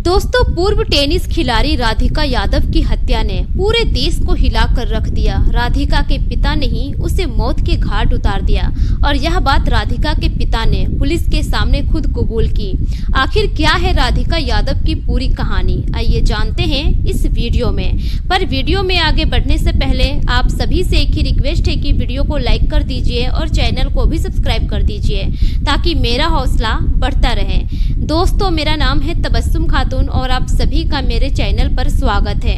दोस्तों, पूर्व टेनिस खिलाड़ी राधिका यादव की हत्या ने पूरे देश को हिलाकर रख दिया। राधिका के पिता ने ही उसे मौत के घाट उतार दिया और यह बात राधिका के पिता ने पुलिस के सामने खुद कबूल की। आखिर क्या है राधिका यादव की पूरी कहानी, आइए जानते हैं इस वीडियो में। पर वीडियो में आगे बढ़ने से पहले आप सभी से एक ही रिक्वेस्ट है कि वीडियो को लाइक कर दीजिए और चैनल को भी सब्सक्राइब कर दीजिए ताकि मेरा हौसला बढ़ता रहे। दोस्तों, मेरा नाम है तबस्सुम खातून और आप सभी का मेरे चैनल पर स्वागत है।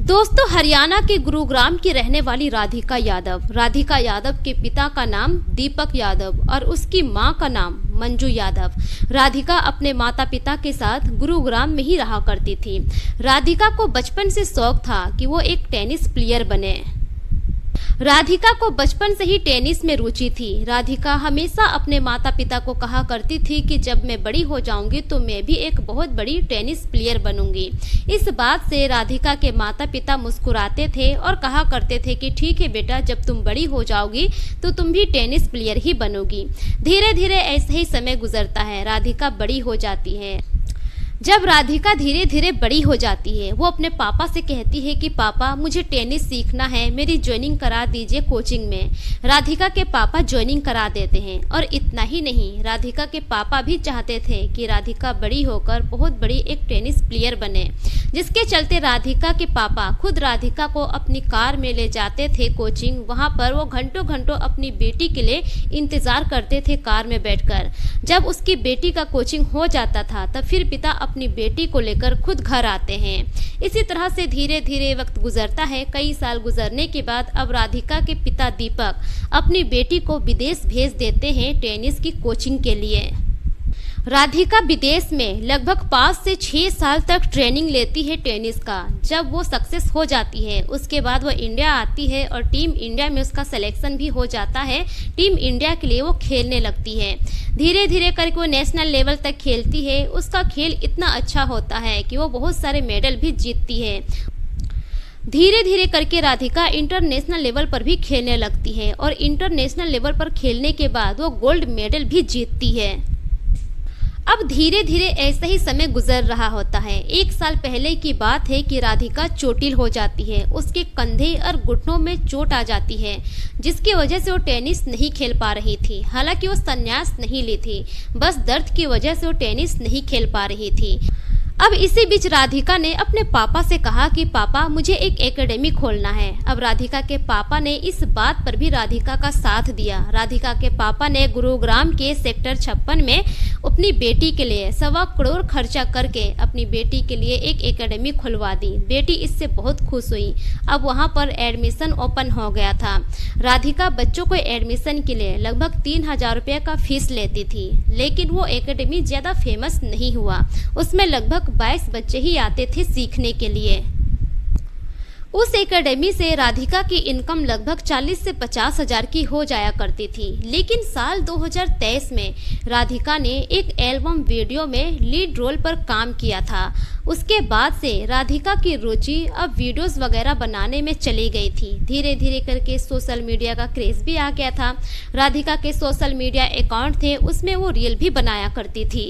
दोस्तों, हरियाणा के गुरुग्राम की रहने वाली राधिका यादव के पिता का नाम दीपक यादव और उसकी मां का नाम मंजू यादव। राधिका अपने माता पिता के साथ गुरुग्राम में ही रहा करती थी। राधिका को बचपन से शौक था कि वो एक टेनिस प्लेयर बने। राधिका को बचपन से ही टेनिस में रुचि थी। राधिका हमेशा अपने माता पिता को कहा करती थी कि जब मैं बड़ी हो जाऊंगी तो मैं भी एक बहुत बड़ी टेनिस प्लेयर बनूंगी। इस बात से राधिका के माता पिता मुस्कुराते थे और कहा करते थे कि ठीक है बेटा, जब तुम बड़ी हो जाओगी तो तुम भी टेनिस प्लेयर ही बनोगी। धीरे धीरे ऐसे ही समय गुजरता है। राधिका बड़ी हो जाती है। जब राधिका धीरे धीरे बड़ी हो जाती है, वो अपने पापा से कहती है कि पापा, मुझे टेनिस सीखना है, मेरी ज्वाइनिंग करा दीजिए कोचिंग में। राधिका के पापा ज्वाइनिंग करा देते हैं और इतना ही नहीं, राधिका के पापा भी चाहते थे कि राधिका बड़ी होकर बहुत बड़ी एक टेनिस प्लेयर बने, जिसके चलते राधिका के पापा खुद राधिका को अपनी कार में ले जाते थे कोचिंग। वहाँ पर वो घंटों घंटों अपनी बेटी के लिए इंतजार करते थे कार में बैठकर। जब उसकी बेटी का कोचिंग हो जाता था तब फिर पिता अपनी बेटी को लेकर खुद घर आते हैं। इसी तरह से धीरे धीरे वक्त गुजरता है। कई साल गुजरने के बाद अब राधिका के पिता दीपक अपनी बेटी को विदेश भेज देते हैं टेनिस की कोचिंग के लिए। राधिका विदेश में लगभग 5 से 6 साल तक ट्रेनिंग लेती है टेनिस का। जब वो सक्सेस हो जाती है उसके बाद वो इंडिया आती है और टीम इंडिया में उसका सिलेक्शन भी हो जाता है। टीम इंडिया के लिए वो खेलने लगती है। धीरे धीरे करके वो नेशनल लेवल तक खेलती है। उसका खेल इतना अच्छा होता है कि वो बहुत सारे मेडल भी जीतती है। धीरे धीरे करके राधिका इंटरनेशनल लेवल पर भी खेलने लगती है और इंटरनेशनल लेवल पर खेलने के बाद वो गोल्ड मेडल भी जीतती है। अब धीरे धीरे ऐसा ही समय गुजर रहा होता है। 1 साल पहले की बात है कि राधिका चोटिल हो जाती है। उसके कंधे और घुटनों में चोट आ जाती है, जिसकी वजह से वो टेनिस नहीं खेल पा रही थी। हालांकि वो संन्यास नहीं ली थी, बस दर्द की वजह से वो टेनिस नहीं खेल पा रही थी। अब इसी बीच राधिका ने अपने पापा से कहा कि पापा, मुझे एक एकेडमी खोलना है। अब राधिका के पापा ने इस बात पर भी राधिका का साथ दिया। राधिका के पापा ने गुरुग्राम के सेक्टर 56 में अपनी बेटी के लिए 1.25 करोड़ खर्चा करके अपनी बेटी के लिए एक एकेडमी खुलवा दी। बेटी इससे बहुत खुश हुई। अब वहां पर एडमिशन ओपन हो गया था। राधिका बच्चों को एडमिशन के लिए लगभग 3000 रुपये का फीस लेती थी, लेकिन वो एकेडमी ज़्यादा फेमस नहीं हुआ। उसमें लगभग 22 बच्चे ही आते थे सीखने के लिए। उस एकेडमी से राधिका की इनकम लगभग 40 से 50 हजार की हो जाया करती थी। लेकिन साल 2023 में राधिका ने एक एल्बम वीडियो में लीड रोल पर काम किया था। उसके बाद से राधिका की रुचि अब वीडियोस वगैरह बनाने में चली गई थी। धीरे धीरे करके सोशल मीडिया का क्रेज भी आ गया था। राधिका के सोशल मीडिया अकाउंट थे, उसमें वो रील भी बनाया करती थी।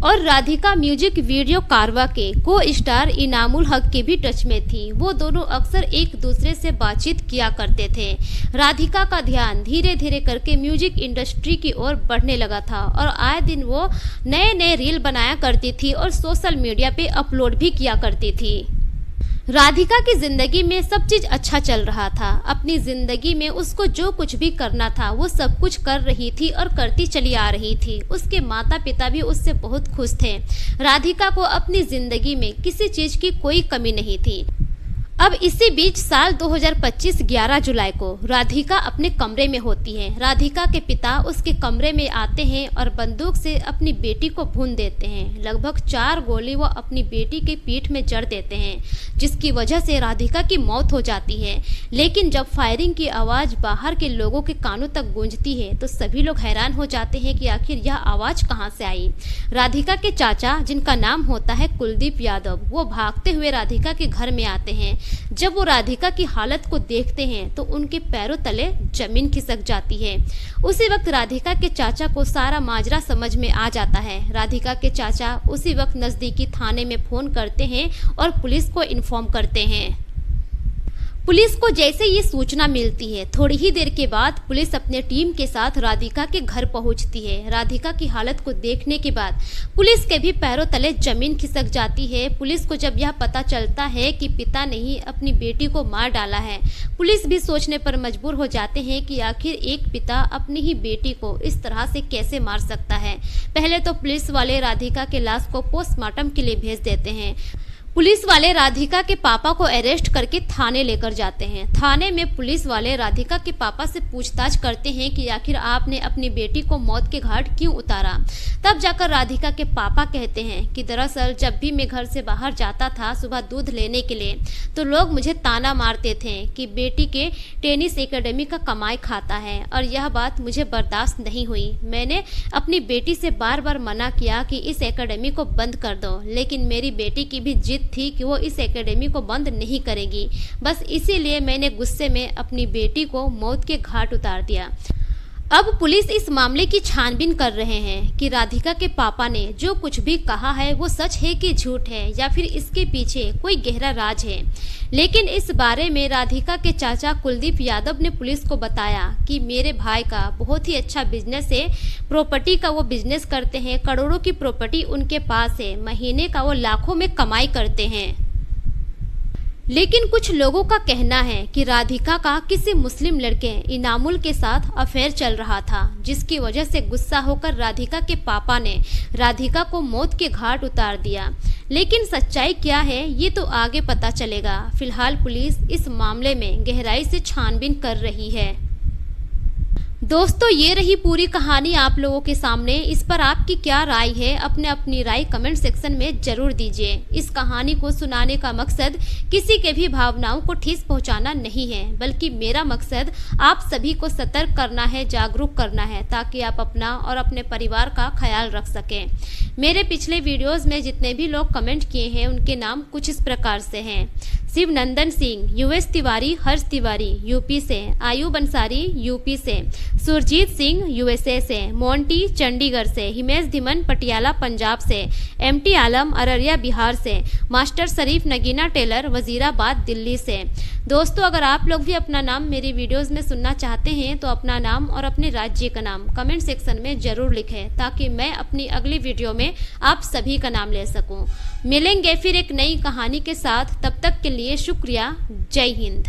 और राधिका म्यूजिक वीडियो कारवा के को स्टार इनामुल हक के भी टच में थी। वो दोनों अक्सर एक दूसरे से बातचीत किया करते थे। राधिका का ध्यान धीरे धीरे करके म्यूजिक इंडस्ट्री की ओर बढ़ने लगा था और आए दिन वो नए नए रील बनाया करती थी और सोशल मीडिया पे अपलोड भी किया करती थी। राधिका की जिंदगी में सब चीज अच्छा चल रहा था। अपनी जिंदगी में उसको जो कुछ भी करना था वो सब कुछ कर रही थी और करती चली आ रही थी। उसके माता पिता भी उससे बहुत खुश थे। राधिका को अपनी जिंदगी में किसी चीज की कोई कमी नहीं थी। अब इसी बीच साल 2025 11 जुलाई को राधिका अपने कमरे में होती है। राधिका के पिता उसके कमरे में आते हैं और बंदूक से अपनी बेटी को भून देते हैं। लगभग 4 गोली वो अपनी बेटी के पीठ में जड़ देते हैं, जिसकी वजह से राधिका की मौत हो जाती है। लेकिन जब फायरिंग की आवाज़ बाहर के लोगों के कानों तक गूंजती है तो सभी लोग हैरान हो जाते हैं कि आखिर यह आवाज़ कहाँ से आई। राधिका के चाचा, जिनका नाम होता है कुलदीप यादव, वो भागते हुए राधिका के घर में आते हैं। जब वो राधिका की हालत को देखते हैं तो उनके पैरों तले जमीन खिसक जाती है। उसी वक्त राधिका के चाचा को सारा माजरा समझ में आ जाता है। राधिका के चाचा उसी वक्त नजदीकी थाने में फोन करते हैं और पुलिस को इन्फॉर्म करते हैं। पुलिस को जैसे ये सूचना मिलती है, थोड़ी ही देर के बाद पुलिस अपने टीम के साथ राधिका के घर पहुंचती है। राधिका की हालत को देखने के बाद पुलिस के भी पैरों तले जमीन खिसक जाती है। पुलिस को जब यह पता चलता है कि पिता ने ही अपनी बेटी को मार डाला है, पुलिस भी सोचने पर मजबूर हो जाते हैं कि आखिर एक पिता अपनी ही बेटी को इस तरह से कैसे मार सकता है। पहले तो पुलिस वाले राधिका के लाश को पोस्टमार्टम के लिए भेज देते हैं। पुलिस वाले राधिका के पापा को अरेस्ट करके थाने लेकर जाते हैं। थाने में पुलिस वाले राधिका के पापा से पूछताछ करते हैं कि आखिर आपने अपनी बेटी को मौत के घाट क्यों उतारा। तब जाकर राधिका के पापा कहते हैं कि दरअसल जब भी मैं घर से बाहर जाता था सुबह दूध लेने के लिए, तो लोग मुझे ताना मारते थे कि बेटी के टेनिस एकेडमी का कमाई खाता है, और यह बात मुझे बर्दाश्त नहीं हुई। मैंने अपनी बेटी से बार बार मना किया कि इस एकेडमी को बंद कर दो, लेकिन मेरी बेटी की भी जिद थी कि वो इस एकेडमी को बंद नहीं करेगी। बस इसीलिए मैंने गुस्से में अपनी बेटी को मौत के घाट उतार दिया। अब पुलिस इस मामले की छानबीन कर रहे हैं कि राधिका के पापा ने जो कुछ भी कहा है वो सच है कि झूठ है, या फिर इसके पीछे कोई गहरा राज है। लेकिन इस बारे में राधिका के चाचा कुलदीप यादव ने पुलिस को बताया कि मेरे भाई का बहुत ही अच्छा बिजनेस है, प्रॉपर्टी का वो बिजनेस करते हैं, करोड़ों की प्रॉपर्टी उनके पास है, महीने का वो लाखों में कमाई करते हैं। लेकिन कुछ लोगों का कहना है कि राधिका का किसी मुस्लिम लड़के इनामुल के साथ अफेयर चल रहा था, जिसकी वजह से गुस्सा होकर राधिका के पापा ने राधिका को मौत के घाट उतार दिया। लेकिन सच्चाई क्या है ये तो आगे पता चलेगा। फिलहाल पुलिस इस मामले में गहराई से छानबीन कर रही है। दोस्तों, ये रही पूरी कहानी आप लोगों के सामने। इस पर आपकी क्या राय है, अपनी राय कमेंट सेक्शन में जरूर दीजिए। इस कहानी को सुनाने का मकसद किसी के भी भावनाओं को ठेस पहुंचाना नहीं है, बल्कि मेरा मकसद आप सभी को सतर्क करना है, जागरूक करना है, ताकि आप अपना और अपने परिवार का ख्याल रख सकें। मेरे पिछले वीडियोज में जितने भी लोग कमेंट किए हैं उनके नाम कुछ इस प्रकार से हैं: शिवनंदन सिंह, यूएस तिवारी, हर्ष तिवारी यूपी से, आयुब अंसारी यूपी से, सुरजीत सिंह यूएसए से, मोंटी चंडीगढ़ से, हिमेश धीमन पटियाला पंजाब से, एमटी आलम अररिया बिहार से, मास्टर शरीफ नगीना टेलर वजीराबाद दिल्ली से। दोस्तों, अगर आप लोग भी अपना नाम मेरी वीडियोस में सुनना चाहते हैं तो अपना नाम और अपने राज्य का नाम कमेंट सेक्शन में जरूर लिखें, ताकि मैं अपनी अगली वीडियो में आप सभी का नाम ले सकूं। मिलेंगे फिर एक नई कहानी के साथ, तब तक के लिए शुक्रिया। जय हिंद।